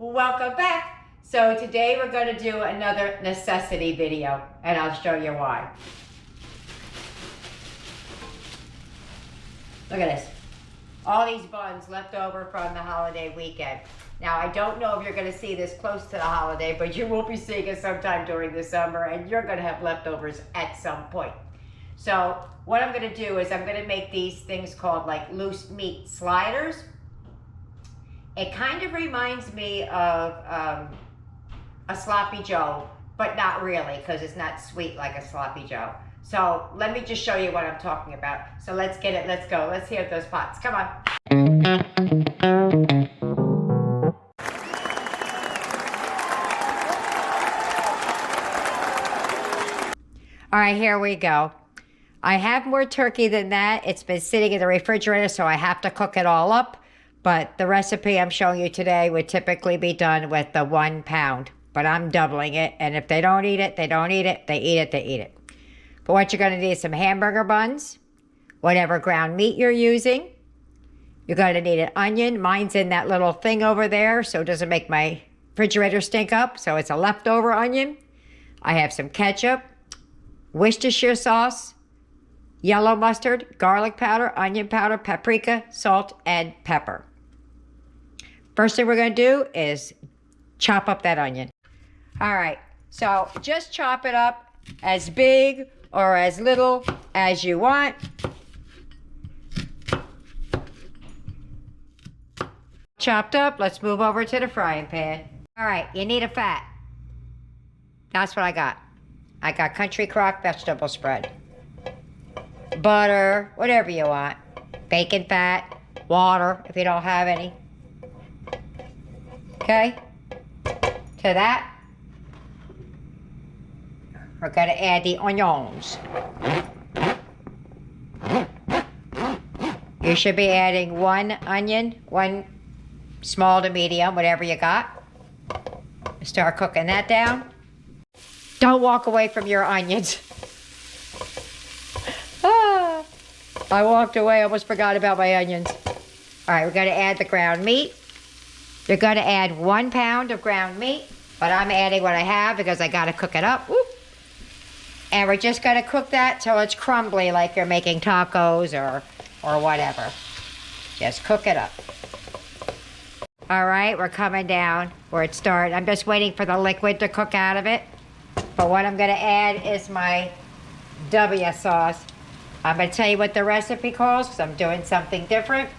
Welcome back. So today we're going to do another necessity video, and I'll show you why. Look at this. All these buns left over from the holiday weekend. Now, I don't know if you're going to see this close to the holiday, but you will be seeing it sometime during the summer, and you're going to have leftovers at some point. So what I'm going to do is I'm going to make these things called like loose meat sliders. It kind of reminds me of a sloppy joe, but not really, because it's not sweet like a sloppy joe. So let me just show you what I'm talking about. So let's get it, let's go. Let's heat up those pots. Come on. All right, here we go. I have more turkey than that. It's been sitting in the refrigerator, so I have to cook it all up. But the recipe I'm showing you today would typically be done with the 1 pound. But I'm doubling it, and if they don't eat it, they don't eat it. They eat it, they eat it. But what you're going to need is some hamburger buns, whatever ground meat you're using. You're going to need an onion. Mine's in that little thing over there, so it doesn't make my refrigerator stink up. So it's a leftover onion. I have some ketchup, Worcestershire sauce, yellow mustard, garlic powder, onion powder, paprika, salt, and pepper. First thing we're going to do is chop up that onion. All right, so just chop it up as big or as little as you want. Chopped up, let's move over to the frying pan. All right, you need a fat. That's what I got. I got country crock vegetable spread. Butter, whatever you want. Bacon fat, water if you don't have any. Okay? To that, we're going to add the onions. You should be adding 1 onion, 1 small to medium, whatever you got. Start cooking that down. Don't walk away from your onions. I walked away, almost forgot about my onions. All right, we're going to add the ground meat. You're going to add 1 pound of ground meat, but I'm adding what I have because I got to cook it up. Woo. And we're just going to cook that till it's crumbly, like you're making tacos or whatever. Just cook it up. All right, we're coming down where it started. I'm just waiting for the liquid to cook out of it. But what I'm going to add is my W sauce. I'm going to tell you what the recipe calls because I'm doing something different.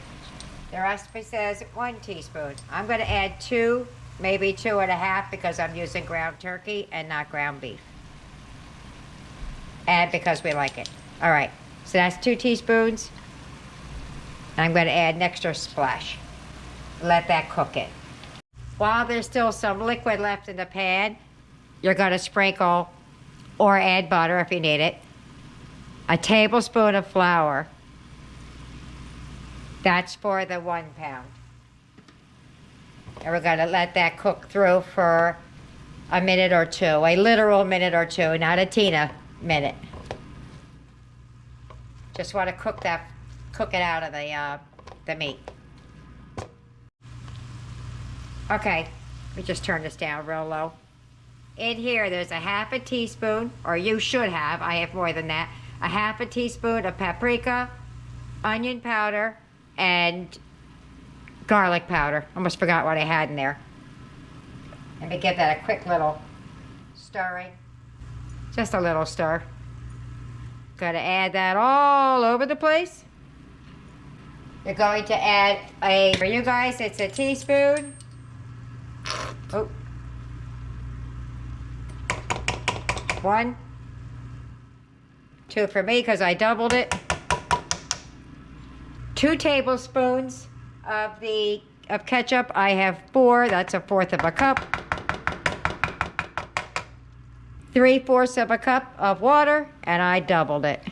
The recipe says 1 teaspoon. I'm going to add 2, maybe 2.5 because I'm using ground turkey and not ground beef. And because we like it. All right, so that's 2 teaspoons. And I'm going to add an extra splash. Let that cook in. While there's still some liquid left in the pan, you're going to sprinkle or add butter if you need it. A tablespoon of flour. That's for the 1 pound. And we're going to let that cook through for a minute or two. A literal minute or two, not a Tina minute. Just want to cook it out of the meat. Okay, let me just turn this down real low. In here, there's a 1/2 teaspoon, or you should have, I have more than that, a 1/2 teaspoon of paprika, onion powder, and garlic powder. Almost forgot what I had in there. Let me give that a quick little stirring. Just a little stir. Gotta add that all over the place. You're going to add for you guys, it's a teaspoon. Oh. 1, 2 for me because I doubled it. 2 tablespoons of ketchup. I have 4. That's 1/4 of a cup. 3/4 of a cup of water, and I doubled it.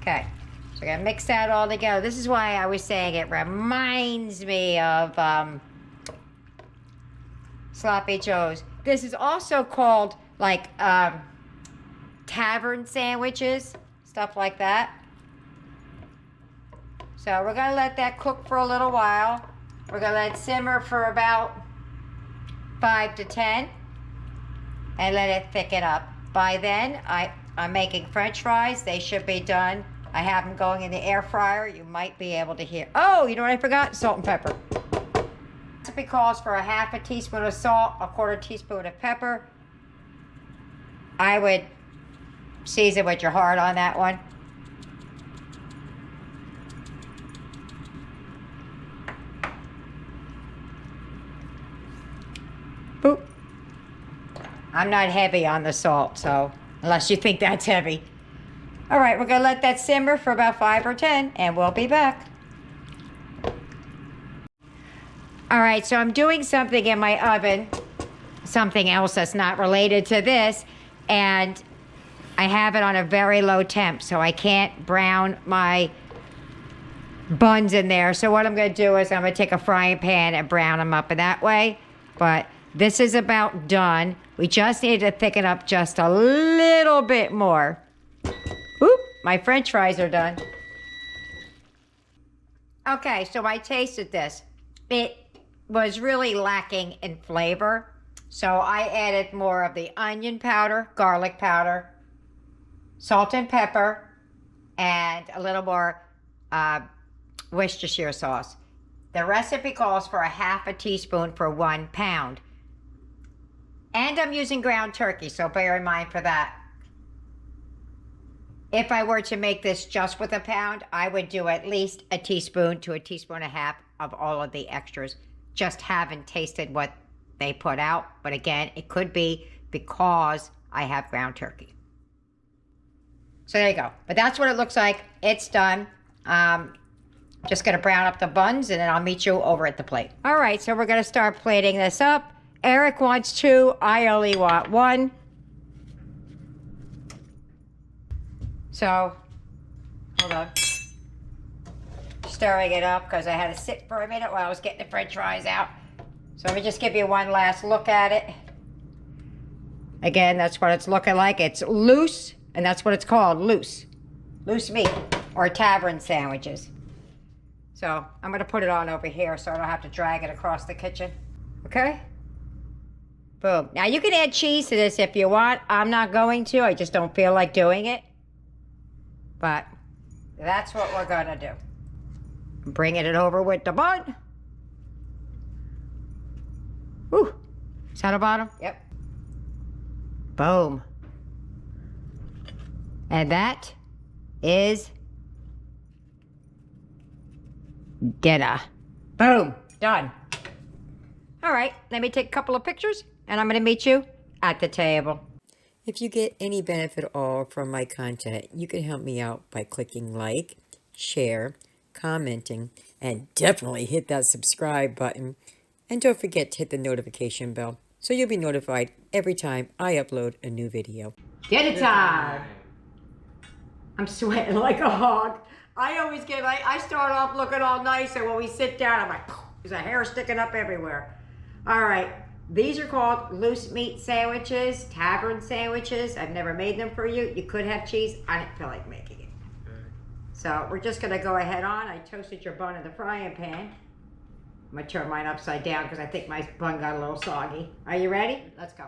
Okay, so we're gonna mix that all together. This is why I was saying it reminds me of sloppy joes. This is also called like Tavern sandwiches, stuff like that. So we're gonna let that cook for a little while. We're gonna let it simmer for about 5 to 10 and let it thicken up. By then, I'm making French fries. They should be done. I have them going in the air fryer. You might be able to hear. Oh, you know what I forgot? Salt and pepper. Recipe calls for a half a teaspoon of salt, a quarter teaspoon of pepper. I would season with your heart on that one. Boop. I'm not heavy on the salt, so unless you think that's heavy. All right, we're gonna let that simmer for about 5 or 10 and we'll be back. All right, so I'm doing something in my oven, something else that's not related to this, and I have it on a very low temp, so I can't brown my buns in there. So what I'm gonna do is I'm gonna take a frying pan and brown them up in that way, but this is about done. We just need to thicken up just a little bit more. Oop, my French fries are done. Okay, so I tasted this. It was really lacking in flavor. So I added more of the onion powder, garlic powder, salt and pepper, and a little more Worcestershire sauce. The recipe calls for a half a teaspoon for 1 pound. And I'm using ground turkey, so bear in mind for that. If I were to make this just with a pound, I would do at least a teaspoon to a teaspoon and a half of all of the extras. Just haven't tasted what they put out. But again, it could be because I have ground turkey. So there you go. But that's what it looks like. It's done. Just going to brown up the buns and then I'll meet you over at the plate. All right, so we're going to start plating this up. Eric wants 2. I only want 1. So, hold on. Stirring it up because I had to sit for a minute while I was getting the French fries out. So let me just give you one last look at it. Again, that's what it's looking like. It's loose, and that's what it's called, loose. Loose meat, or Tavern sandwiches. So I'm going to put it on over here so I don't have to drag it across the kitchen. Okay? Boom. Now you can add cheese to this if you want. I'm not going to. I just don't feel like doing it. But that's what we're going to do. Bringing it over with the bun. Whew. Is that a bottom? Yep. Boom. And that is dinner. Boom. Done. All right. Let me take a couple of pictures and I'm going to meet you at the table. If you get any benefit at all from my content, you can help me out by clicking like, share, commenting, and definitely hit that subscribe button. And don't forget to hit the notification bell so you'll be notified every time I upload a new video. Dinner time! I'm sweating like a hog. I always get like, I start off looking all nice and when we sit down, I'm like, there's a hair sticking up everywhere. All right. These are called loose meat sandwiches, Tavern sandwiches. I've never made them for you. You could have cheese. I didn't feel like making it. So we're just going to go ahead on. I toasted your bun in the frying pan. I'm going to turn mine upside down because I think my bun got a little soggy. Are you ready? Let's go.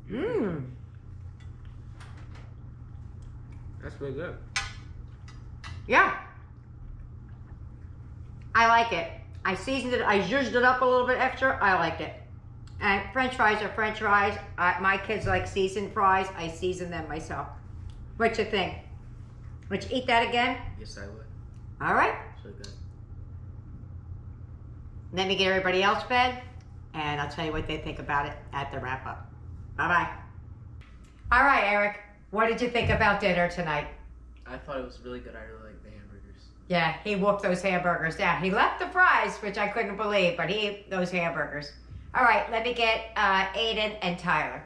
Mmm. That's really good. Yeah. I like it. I seasoned it. I zhuzhed it up a little bit extra. I liked it. And French fries are French fries. My kids like seasoned fries. I season them myself. What you think? Would you eat that again? Yes, I would. All right. It's really good. Let me get everybody else fed, and I'll tell you what they think about it at the wrap up. Bye-bye. All right, Eric. What did you think about dinner tonight? I thought it was really good. I really liked the hamburgers. Yeah, he whooped those hamburgers down. He left the fries, which I couldn't believe, but he ate those hamburgers. All right, let me get Aiden and Tyler.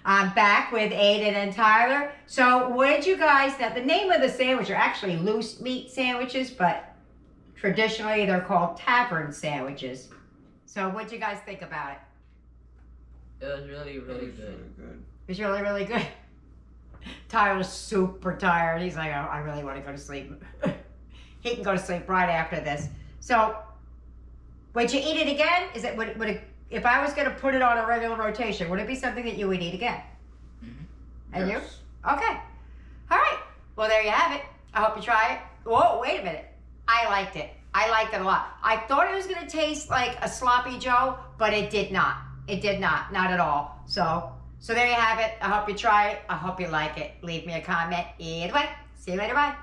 I'm back with Aiden and Tyler. So what did you guys, now the name of the sandwich are actually loose meat sandwiches, but traditionally they're called Tavern sandwiches. So what did you guys think about it? It was really, really good. It was really, really good. Tyler's super tired. He's like, oh, I really want to go to sleep. he can go to sleep right after this. So, would you eat it again? Is it would it, if I was going to put it on a regular rotation, would it be something that you would eat again? Mm-hmm. And Yes. you? Okay. All right. Well, there you have it. I hope you try it. Whoa, wait a minute. I liked it. I liked it a lot. I thought it was going to taste like a sloppy Joe, but it did not. It did not. Not at all. So there you have it. I hope you try it. I hope you like it. Leave me a comment. Either way. See you later. Bye.